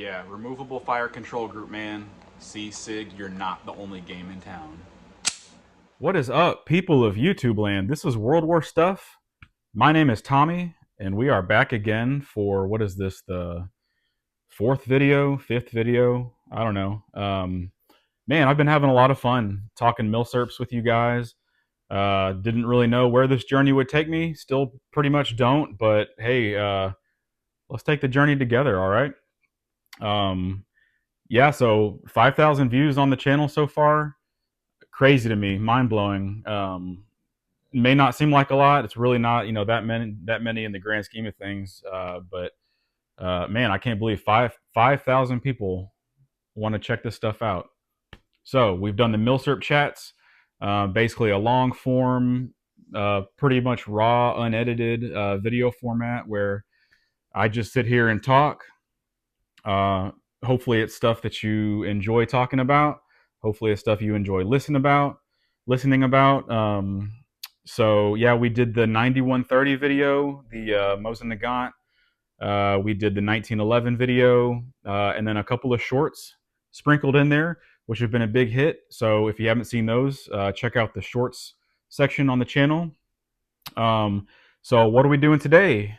Yeah, removable fire control group, man. See, Sig, you're not the only game in town. What is up, people of YouTube land? This is World War Stuff. My name is Tommy, and we are back again for what is this, the fourth video, fifth video? I don't know. Man, I've been having a lot of fun talking Milsurps with you guys. Didn't really know where this journey would take me. Still pretty much don't, but hey, let's take the journey together, all right? Yeah, so 5,000 views on the channel so far. Crazy to me, mind blowing. May not seem like a lot. It's really not, that many in the grand scheme of things. But man, I can't believe 5,000 people want to check this stuff out. So we've done the Milsurp chats, basically a long form, pretty much raw, unedited video format where I just sit here and talk. Hopefully, it's stuff that you enjoy talking about. Hopefully, it's stuff you enjoy listening about. So yeah, we did the 9130 video, the Mosin Nagant. We did the 1911 video, and then a couple of shorts sprinkled in there, which have been a big hit. So if you haven't seen those, check out the shorts section on the channel. So what are we doing today?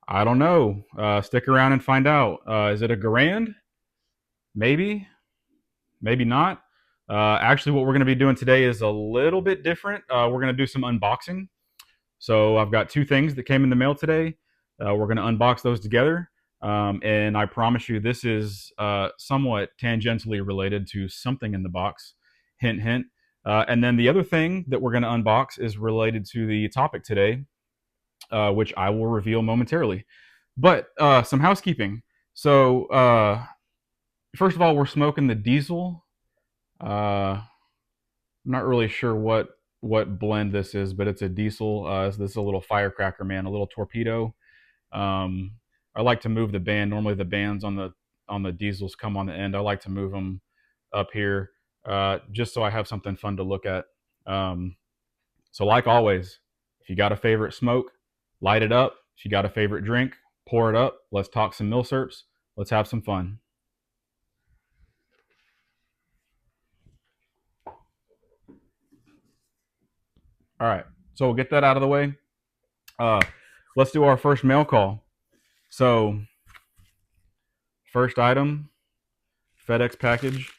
I don't know. Stick around and find out. Is it a Garand? Maybe, maybe not. Actually, what we're going to be doing today is a little bit different. We're going to do some unboxing. So I've got two things that came in the mail today. We're going to unbox those together. And I promise you, this is somewhat tangentially related to something in the box. Hint, hint. And then the other thing that we're going to unbox is related to the topic today, which I will reveal momentarily. But some housekeeping. So first of all, we're smoking the diesel. I'm not really sure what blend this is, but it's a diesel. This is a little firecracker, man, a little torpedo. I like to move the band. Normally the bands on the diesels come on the end. I like to move them up here, just so I have something fun to look at. So like always, if you got a favorite smoke, light it up. If you got a favorite drink, pour it up. Let's talk some Milsurps. Let's have some fun. All right, so we'll get that out of the way. Let's do our first mail call. So, first item, FedEx package,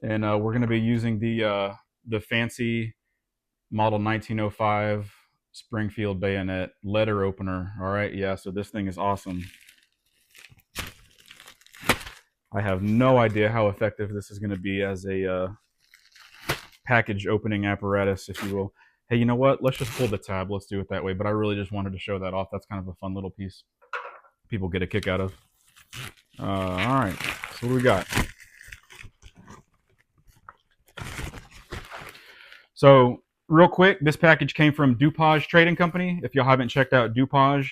and we're going to be using the fancy model 1905 Springfield bayonet letter opener. All right, yeah. So this thing is awesome. I have no idea how effective this is going to be as a package opening apparatus, if you will. Hey, you know what? Let's just pull the tab. Let's do it that way. But I really just wanted to show that off. That's kind of a fun little piece people get a kick out of. All right. So what do we got? So real quick, this package came from Dupage Trading Company. If y'all haven't checked out Dupage,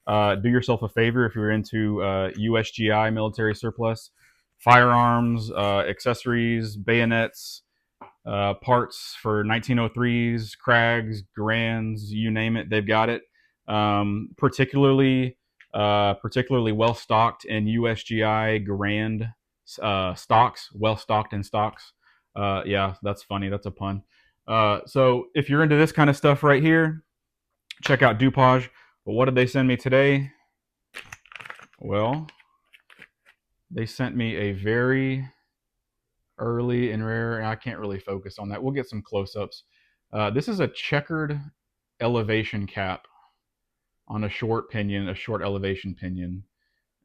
do yourself a favor if you're into USGI, military surplus, firearms, accessories, bayonets, parts for 1903s, Krags, Garands, you name it, they've got it. Particularly well stocked in USGI Garand stocks, well stocked in stocks. Yeah, that's funny. That's a pun. So if you're into this kind of stuff right here, check out Dupage. But what did they send me today? Well, they sent me a very early and rare, and I can't really focus on that. We'll get some close-ups. This is a checkered elevation cap on a short pinion, a short elevation pinion.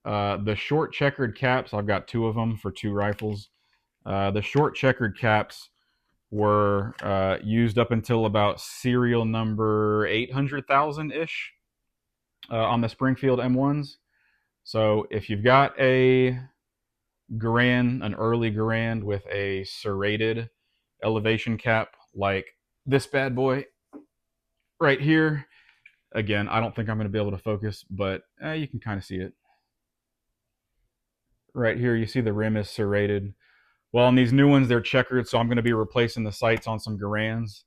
The short checkered caps, I've got two of them for two rifles. The short checkered caps were used up until about serial number 800,000-ish on the Springfield M1s. So if you've got a Garand, an early Garand with a serrated elevation cap like this bad boy right here, again, I don't think I'm going to be able to focus, but you can kind of see it. Right here, you see the rim is serrated. Well, on these new ones, they're checkered, so I'm going to be replacing the sights on some Garands,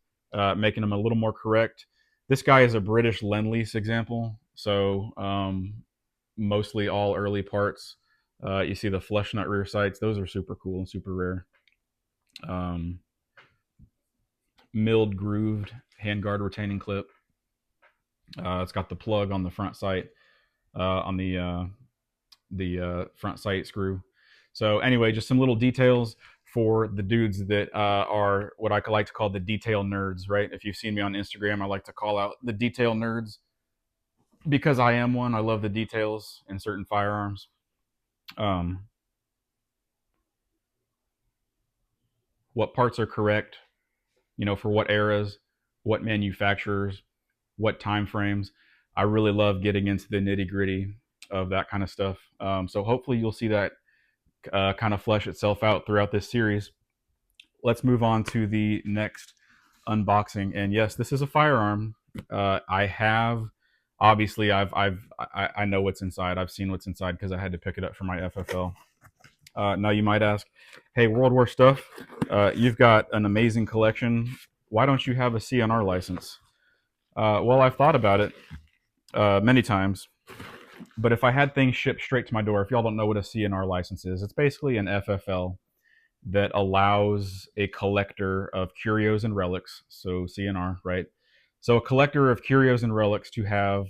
making them a little more correct. This guy is a British Lend-Lease example, so mostly all early parts You see the flush nut rear sights. Those are super cool and super rare. Milled grooved handguard retaining clip. It's got the plug on the front sight, on the front sight screw. So anyway, just some little details for the dudes that are what I like to call the detail nerds, right? If you've seen me on Instagram, I like to call out the detail nerds because I am one. I love the details in certain firearms. What parts are correct, for what eras, what manufacturers, what time frames. I really love getting into the nitty gritty of that kind of stuff. So hopefully you'll see that kind of flesh itself out throughout this series. Let's move on to the next unboxing. And yes, this is a firearm. I have, obviously, I know what's inside. I've seen what's inside because I had to pick it up for my FFL. Now you might ask, hey, World War stuff, you've got an amazing collection. Why don't you have a CNR license? Well, I've thought about it many times. But if I had things shipped straight to my door, if y'all don't know what a CNR license is, it's basically an FFL that allows a collector of curios and relics, so CNR, right? So a collector of curios and relics to have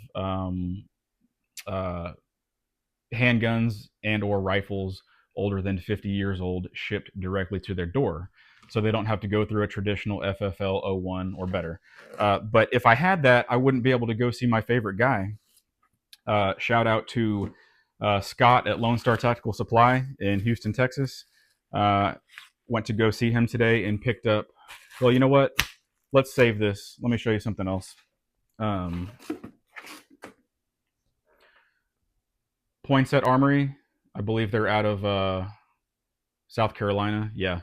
handguns and or rifles older than 50 years old shipped directly to their door, so they don't have to go through a traditional FFL 01 or better. But if I had that, I wouldn't be able to go see my favorite guy. Shout out to Scott at Lone Star Tactical Supply in Houston, Texas. Went to go see him today and picked up, well, you know what? Let's save this. Let me show you something else. Set Armory, I believe they're out of South Carolina. Yeah.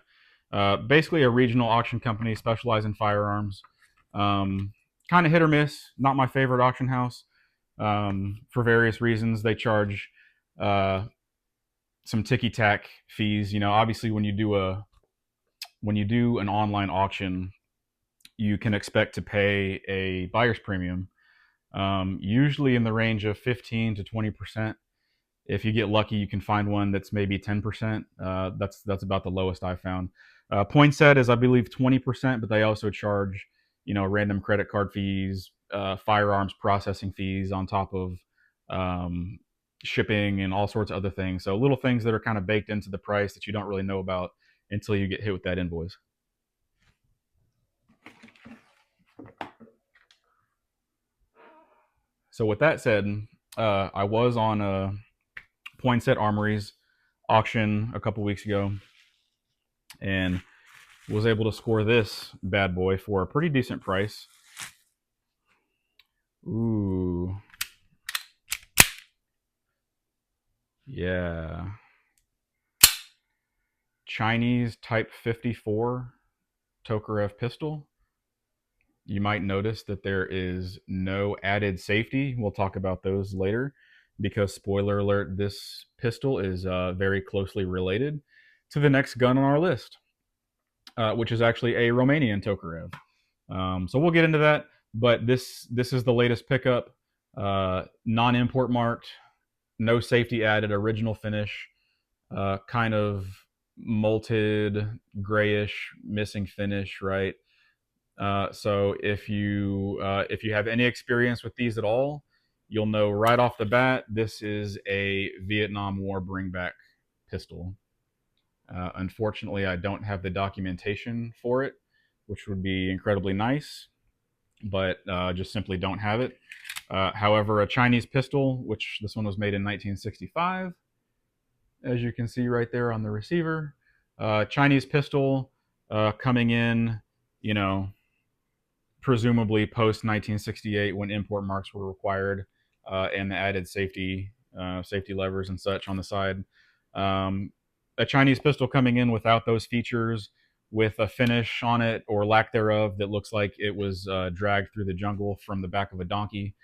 Basically a regional auction company specialized in firearms. Kind of hit or miss. Not my favorite auction house. For various reasons. They charge some ticky-tack fees. Obviously when you do an online auction, you can expect to pay a buyer's premium, usually in the range of 15 to 20%. If you get lucky, you can find one that's maybe 10%. That's about the lowest I've found. Poinsett is, I believe, 20%, but they also charge, random credit card fees, firearms processing fees on top of shipping and all sorts of other things. So little things that are kind of baked into the price that you don't really know about until you get hit with that invoice. So with that said, I was on Set Armory's auction a couple weeks ago and was able to score this bad boy for a pretty decent price. Ooh. Yeah. Chinese Type 54 Tokarev pistol. You might notice that there is no added safety. We'll talk about those later because, spoiler alert, this pistol is very closely related to the next gun on our list, which is actually a Romanian Tokarev. So we'll get into that, but this is the latest pickup, non-import marked, no safety added, original finish, kind of molted, grayish, missing finish, right? So if you have any experience with these at all, you'll know right off the bat this is a Vietnam War bringback pistol. Unfortunately, I don't have the documentation for it, which would be incredibly nice, but just simply don't have it. However, a Chinese pistol, which this one was made in 1965, as you can see right there on the receiver. Chinese pistol coming in, presumably post 1968 when import marks were required, and the added safety levers and such on the side. A Chinese pistol coming in without those features, with a finish on it or lack thereof that looks like it was dragged through the jungle from the back of a donkey.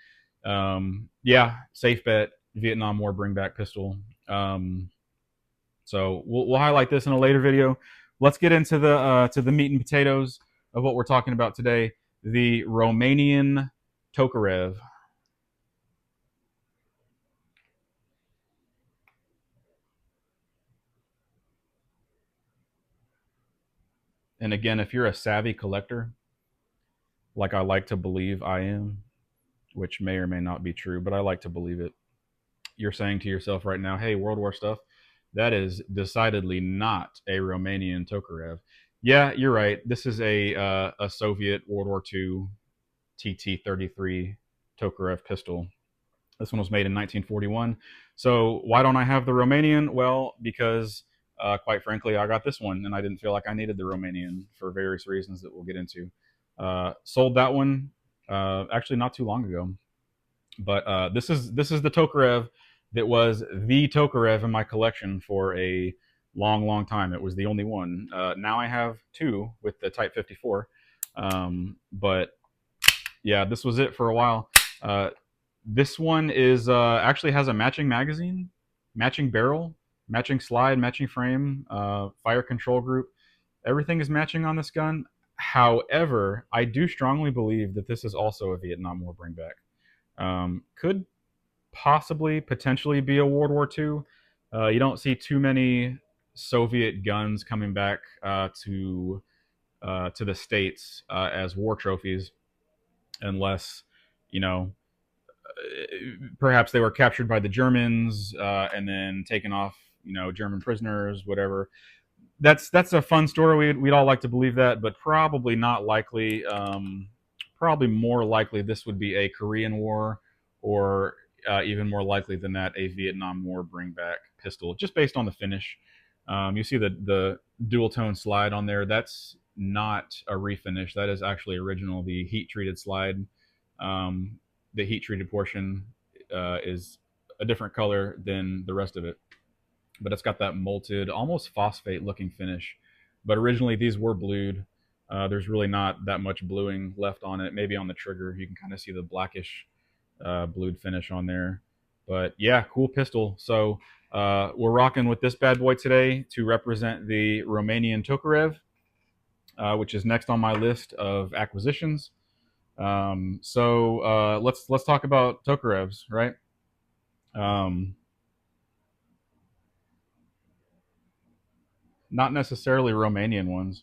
Yeah, safe bet, Vietnam War bringback pistol. So we'll highlight this in a later video. Let's get into the meat and potatoes of what we're talking about today. The Romanian Tokarev. And again, if you're a savvy collector, like I like to believe I am, which may or may not be true, but I like to believe it, you're saying to yourself right now, hey, World War stuff, that is decidedly not a Romanian Tokarev. Yeah, you're right. This is a Soviet World War II TT-30 Tokarev pistol. This one was made in 1941. So why don't I have the Romanian? Well, because quite frankly, I got this one, and I didn't feel like I needed the Romanian for various reasons that we'll get into. Sold that one actually not too long ago. But this is the Tokarev that was the Tokarev in my collection for a long, long time. It was the only one. Now I have two with the Type 54. But yeah, this was it for a while. This one is actually has a matching magazine, matching barrel, matching slide, matching frame, fire control group. Everything is matching on this gun. However, I do strongly believe that this is also a Vietnam War bringback. Could possibly, potentially be a World War II. You don't see too many Soviet guns coming back to the States as war trophies, unless you know perhaps they were captured by the Germans and then taken off, German prisoners, whatever. That's a fun story. We'd all like to believe that, but probably not likely. Probably more likely this would be a Korean War, or even more likely than that, a Vietnam War bringback pistol, just based on the finish. You see the dual tone slide on there. That's not a refinish. That is actually original. The heat treated slide, the heat treated portion is a different color than the rest of it, but it's got that molted, almost phosphate looking finish. But originally these were blued. There's really not that much bluing left on it. Maybe on the trigger you can kind of see the blackish blued finish on there. But yeah, cool pistol. So we're rocking with this bad boy today to represent the Romanian Tokarev, which is next on my list of acquisitions. So let's talk about Tokarevs, right? Not necessarily Romanian ones,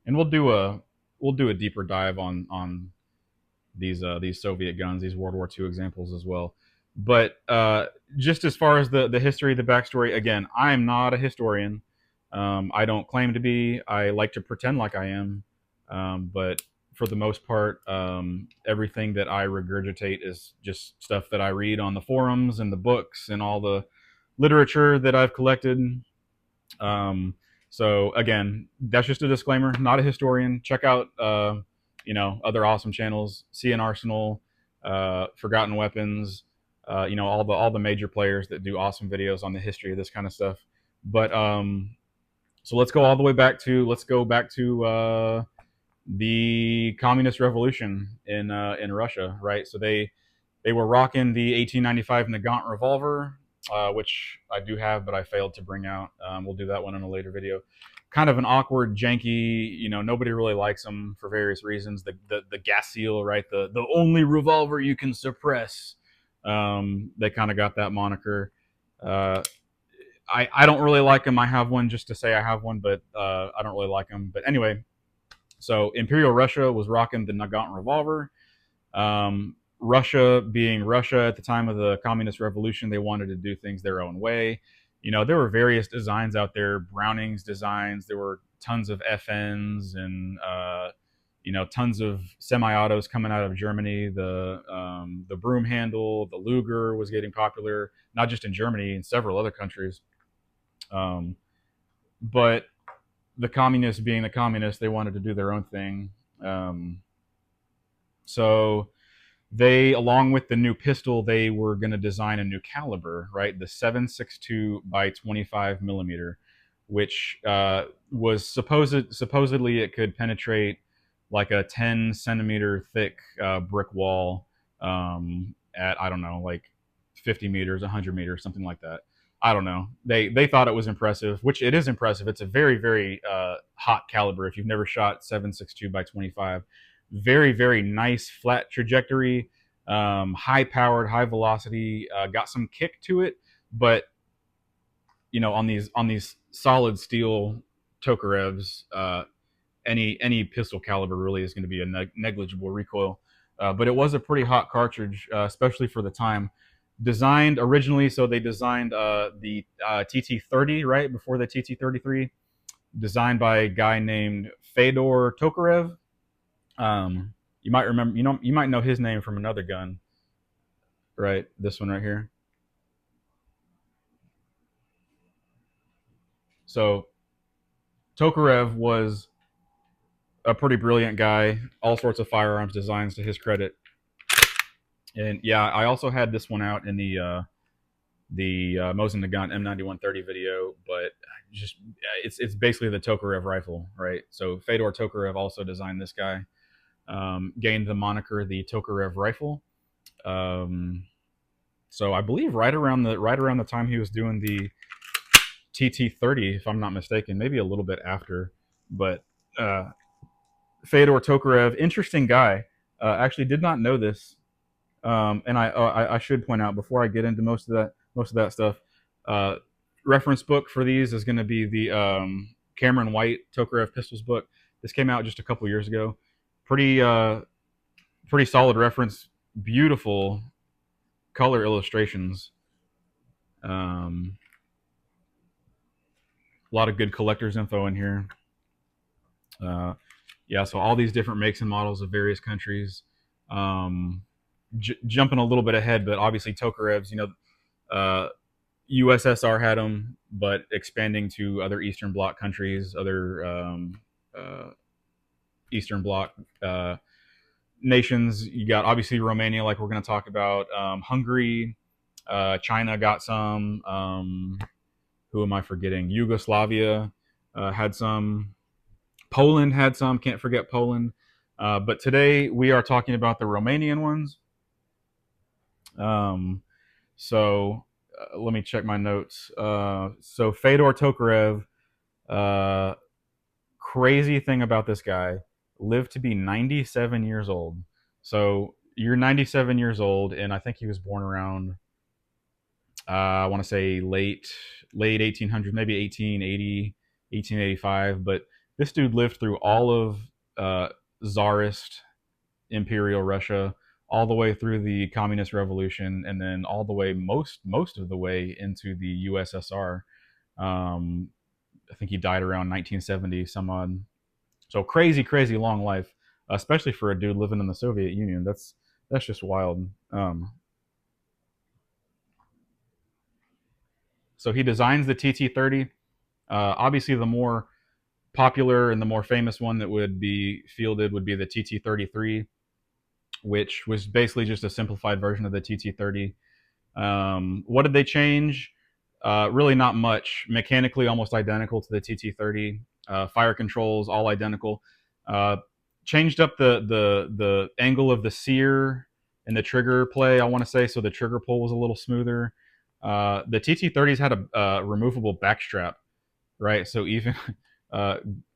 and we'll do a deeper dive on these Soviet guns, these World War II examples as well. But just as far as the history, the backstory, again, I am not a historian. I don't claim to be. I like to pretend like I am, but for the most part, everything that I regurgitate is just stuff that I read on the forums and the books and all the literature that I've collected. So again, that's just a disclaimer. Not a historian. Check out other awesome channels: CN Arsenal, Forgotten Weapons. All the major players that do awesome videos on the history of this kind of stuff. But so let's go back to the Communist Revolution in Russia, right? So they were rocking the 1895 Nagant revolver, which I do have, but I failed to bring out. We'll do that one in a later video. Kind of an awkward, janky. Nobody really likes them for various reasons. The gas seal, right? The only revolver you can suppress. They kind of got that moniker. I don't really like them. I have one just to say I have one, but I don't really like them. But anyway, so Imperial Russia was rocking the Nagant revolver. Russia being Russia at the time of the Communist Revolution, they wanted to do things their own way. There were various designs out there, Browning's designs. There were tons of FNs and tons of semi-autos coming out of Germany. The broom handle, the Luger was getting popular, not just in Germany, in several other countries. But the communists being the communists, they wanted to do their own thing. So they, along with the new pistol, they were going to design a new caliber, right? The 7.62 by 25 millimeter, which was supposedly it could penetrate like a 10 centimeter thick brick wall at, I don't know, like 50 meters, 100 meters, something like that. I don't know. They thought it was impressive, which it is impressive. It's a very, very hot caliber. If you've never shot 7.62 by 25, very, very nice flat trajectory, high powered, high velocity, got some kick to it, but on these solid steel Tokarevs, any pistol caliber really is going to be a negligible recoil. But it was a pretty hot cartridge, especially for the time. Designed originally, so they designed the TT-30 right before the TT-33, designed by a guy named Fedor Tokarev. You might remember, you might know his name from another gun, right? This one right here. So Tokarev was a pretty brilliant guy. All sorts of firearms designs to his credit. And yeah, I also had this one out in the Mosin Nagant M9130 video, but just it's basically the Tokarev rifle, right? So Fedor Tokarev also designed this guy, gained the moniker the Tokarev Rifle. So I believe right around the time he was doing the TT-30, if I'm not mistaken, maybe a little bit after, but Fedor Tokarev, interesting guy. Actually, did not know this, and I should point out before I get into most of that stuff. Reference book for these is going to be the Cameron White Tokarev pistols book. This came out just a couple years ago. Pretty solid reference. Beautiful color illustrations. A lot of good collector's info in here. Yeah, so all these different makes and models of various countries. Jumping a little bit ahead, but obviously Tokarevs, USSR had them, but expanding to other Eastern Bloc countries, other Eastern Bloc nations. You got obviously Romania, like we're going to talk about. Hungary, China got some. Who am I forgetting? Yugoslavia had some. Poland had some. Can't forget Poland. But today we are talking about the Romanian ones. So let me check my notes. So Fedor Tokarev, crazy thing about this guy, lived to be 97 years old. So you're 97 years old, and I think he was born around, I want to say late 1800s, maybe 1880, 1885. But this dude lived through all of Tsarist Imperial Russia, all the way through the Communist Revolution, and then all the way most of the way into the USSR. I think he died around 1970 some odd. So crazy long life, especially for a dude living in the Soviet Union. That's just wild. So he designs the TT-30. Obviously, the more popular and the more famous one that would be fielded would be the TT-33, which was basically just a simplified version of the TT-30. What did they change? Really not much. Mechanically almost identical to the TT-30. Fire controls all identical. Changed up the angle of the sear and the trigger play, I want to say, so the trigger pull was a little smoother. The TT-30s had a removable backstrap, right? So even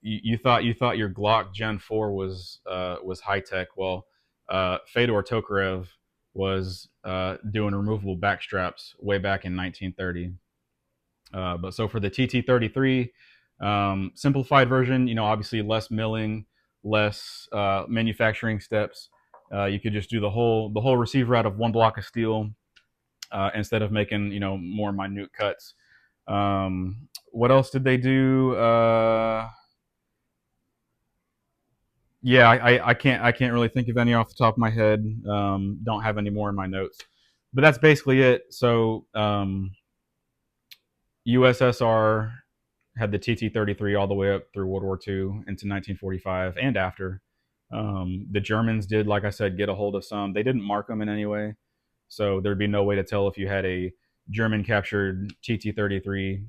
you thought your Glock Gen 4 was high tech. Well, Fedor Tokarev was doing removable backstraps way back in 1930. But so for the TT-33, simplified version, obviously less milling, less manufacturing steps. You could just do the whole receiver out of one block of steel instead of making more minute cuts. What else did they do? Yeah, I can't really think of any off the top of my head. Don't have any more in my notes, but that's basically it. So USSR had the TT-33 all the way up through World War II into 1945 and after. The Germans did, like I said, get a hold of some. They didn't mark them in any way, so there'd be no way to tell if you had a German captured TT-33.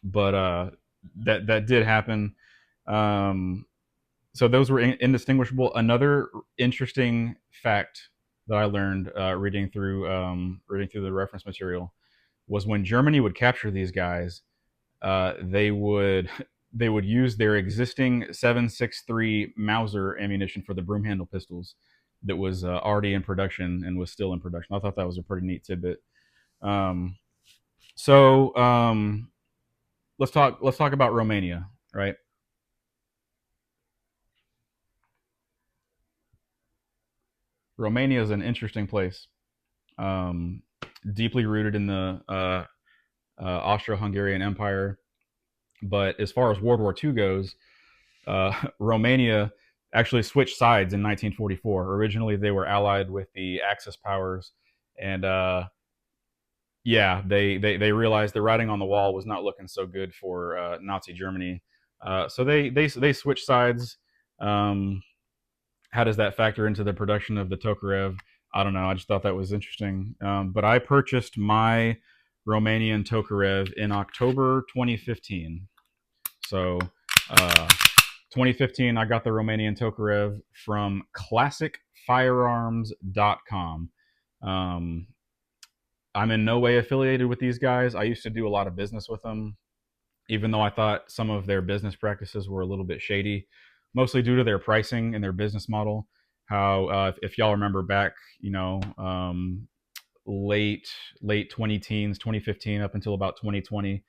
But that did happen. So those were indistinguishable. Another interesting fact that I learned reading through the reference material was when Germany would capture these guys, they would use their existing 7.63 Mauser ammunition for the broom handle pistols that was already in production and was still in production. I thought that was a pretty neat tidbit. So let's talk about Romania, right? Romania is an interesting place, um, deeply rooted in the Austro-Hungarian Empire. But as far as World War II goes, Romania actually switched sides in 1944. Originally, they were allied with the Axis powers, and yeah, they realized the writing on the wall was not looking so good for Nazi Germany. So they switched sides. Um, how does that factor into the production of the Tokarev? I don't know. I just thought that was interesting. But I purchased my Romanian Tokarev in October 2015. So, 2015, I got the Romanian Tokarev from classicfirearms.com. Um, I'm in no way affiliated with these guys. I used to do a lot of business with them, even though I thought some of their business practices were a little bit shady, mostly due to their pricing and their business model. How, if y'all remember back, late 20 teens, 2015 up until about 2020,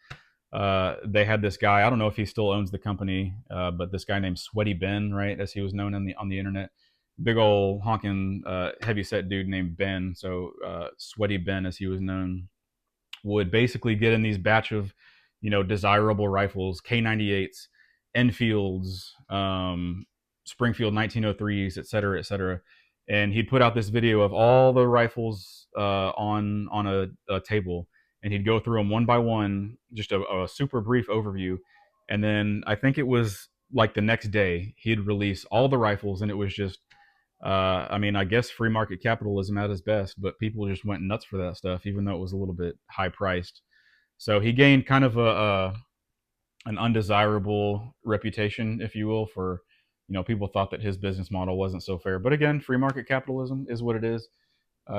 they had this guy. I don't know if he still owns the company, but this guy named Sweaty Ben, right, as he was known on the internet, big old honking heavy set dude named Ben. So Sweaty Ben, as he was known, would basically get in these batch of, desirable rifles, K98s, Enfields, Springfield 1903s, et cetera, et cetera. And he'd put out this video of all the rifles on a table, and he'd go through them one by one, just a super brief overview. And then I think it was like the next day he'd release all the rifles, and it was just, I mean, I guess free market capitalism at its best, but people just went nuts for that stuff, even though it was a little bit high priced. So he gained kind of an undesirable reputation, if you will, for, people thought that his business model wasn't so fair. But again, free market capitalism is what it is.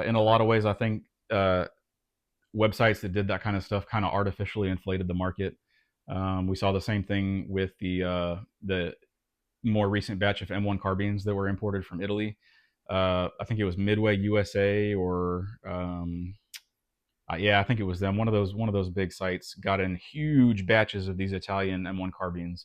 In a lot of ways, I think websites that did that kind of stuff kind of artificially inflated the market. We saw the same thing with the more recent batch of M1 carbines that were imported from Italy. I think it was Midway USA, or yeah, I think it was them. One of those big sites got in huge batches of these Italian M1 carbines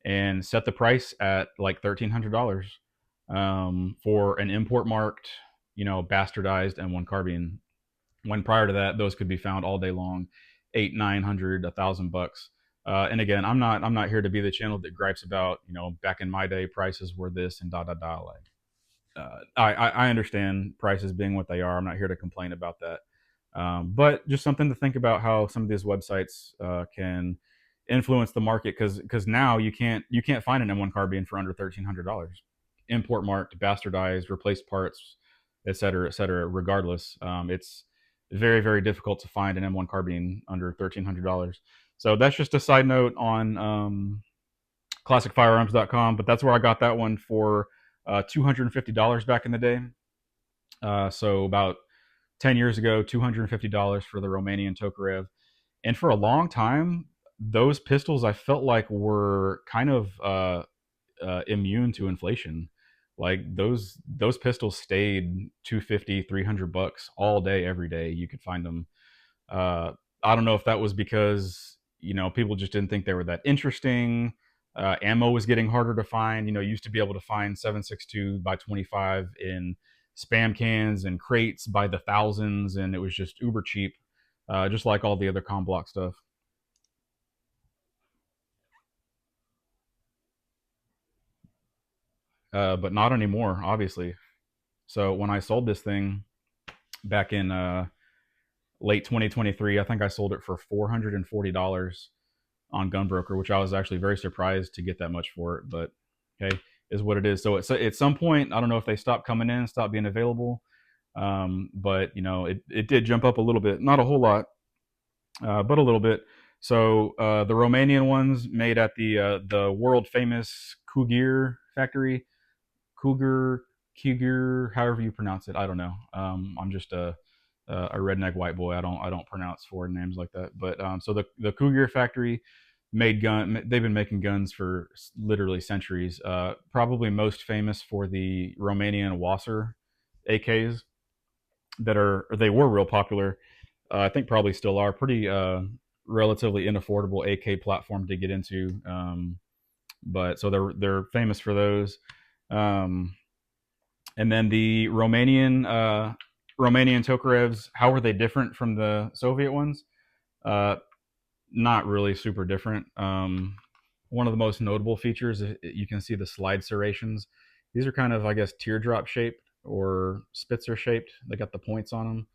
and set the price at like $1,300 for an import marked, bastardized M1 carbine. When prior to that, those could be found all day long, 800, 900, $1,000. And again, I'm not here to be the channel that gripes about, back in my day prices were this and da da da. Like, I understand prices being what they are. I'm not here to complain about that. But just something to think about, how some of these websites can influence the market, because now you can't find an M1 carbine for under $1,300. Import marked, bastardized, replaced parts, et cetera, et cetera. Regardless, it's very, very difficult to find an M1 carbine under $1,300. So that's just a side note on classicfirearms.com, but that's where I got that one for $250 back in the day. So about 10 years ago, $250 for the Romanian Tokarev. And for a long time, those pistols I felt like were kind of immune to inflation. Like those pistols stayed 250, $300 all day, every day. You could find them. I don't know if that was because, people just didn't think they were that interesting. Ammo was getting harder to find. You used to be able to find 7.62 by 25 in spam cans and crates by the thousands, and it was just uber cheap, just like all the other com block stuff. But not anymore, obviously. So when I sold this thing back in late 2023, I think I sold it for $440 on Gunbroker, which I was actually very surprised to get that much for it. But hey, is what it is. So at some point, I don't know if they stopped coming in, stopped being available, but it did jump up a little bit, not a whole lot, but a little bit. So the Romanian ones made at the world famous Cougar factory, Cougar, however you pronounce it. I don't know. I'm just a redneck white boy. I don't pronounce foreign names like that. But so the Cougar factory made gun. They've been making guns for literally centuries. Probably most famous for the Romanian Wasser AKs they were real popular. I think probably still are pretty relatively inaffordable AK platform to get into. But so they're famous for those. And then the Romanian Tokarevs, how were they different from the Soviet ones? Not really super different. One of the most notable features, you can see the slide serrations. These are kind of, I guess, teardrop shaped or Spitzer shaped. They got the points on them.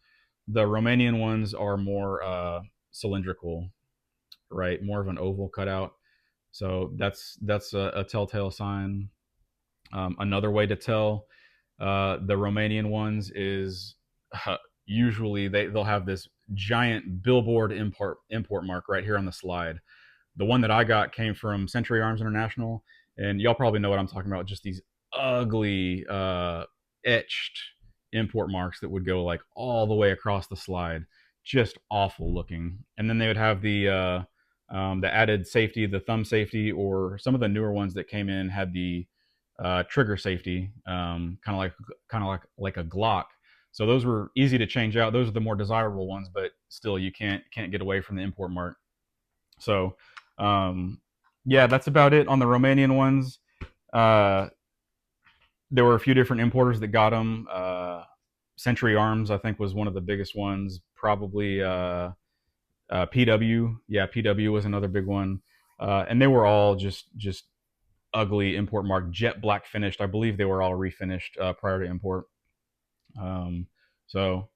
The Romanian ones are more cylindrical, right? More of an oval cutout. So that's a telltale sign. Another way to tell the Romanian ones is usually they'll have this giant billboard import mark right here on the slide. The one that I got came from Century Arms International, and y'all probably know what I'm talking about. Just these ugly etched import marks that would go like all the way across the slide, just awful looking. And then they would have the added safety, the thumb safety, or some of the newer ones that came in had the trigger safety, kind of like a Glock. So those were easy to change out. Those are the more desirable ones, but still you can't get away from the import mark. So yeah, that's about it on the Romanian ones. There were a few different importers that got them. Century Arms, I think, was one of the biggest ones. Probably PW. Yeah, PW was another big one. And they were all just ugly import mark, jet black finished. I believe they were all refinished prior to import. So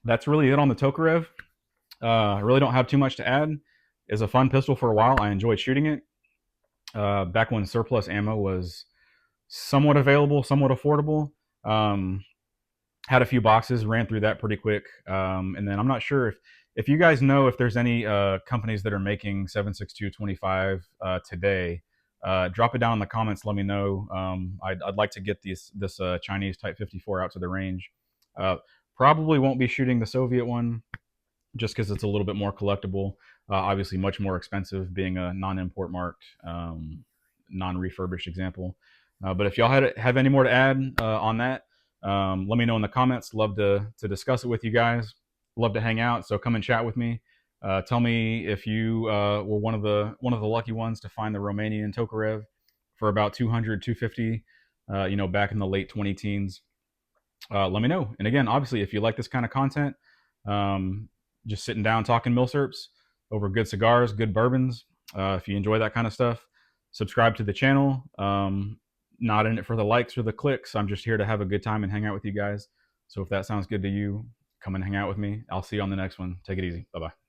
that's really it on the Tokarev. I really don't have too much to add. It's a fun pistol for a while. I enjoyed shooting it. Back when surplus ammo was somewhat available, somewhat affordable. Had a few boxes, ran through that pretty quick. And then I'm not sure if you guys know if there's any companies that are making 7.62-25 today. Drop it down in the comments. Let me know. I'd like to get this Chinese Type 54 out to the range. Probably won't be shooting the Soviet one just because it's a little bit more collectible. Obviously, much more expensive, being a non-import marked, non-refurbished example. But if y'all have any more to add on that, let me know in the comments. Love to discuss it with you guys. Love to hang out. So come and chat with me. Tell me if you were one of the lucky ones to find the Romanian Tokarev for about 200, 250, back in the late 20 teens. Let me know. And again, obviously, if you like this kind of content, just sitting down talking Milsurps over good cigars, good bourbons. If you enjoy that kind of stuff, subscribe to the channel. Not in it for the likes or the clicks. I'm just here to have a good time and hang out with you guys. So if that sounds good to you, come and hang out with me. I'll see you on the next one. Take it easy. Bye-bye.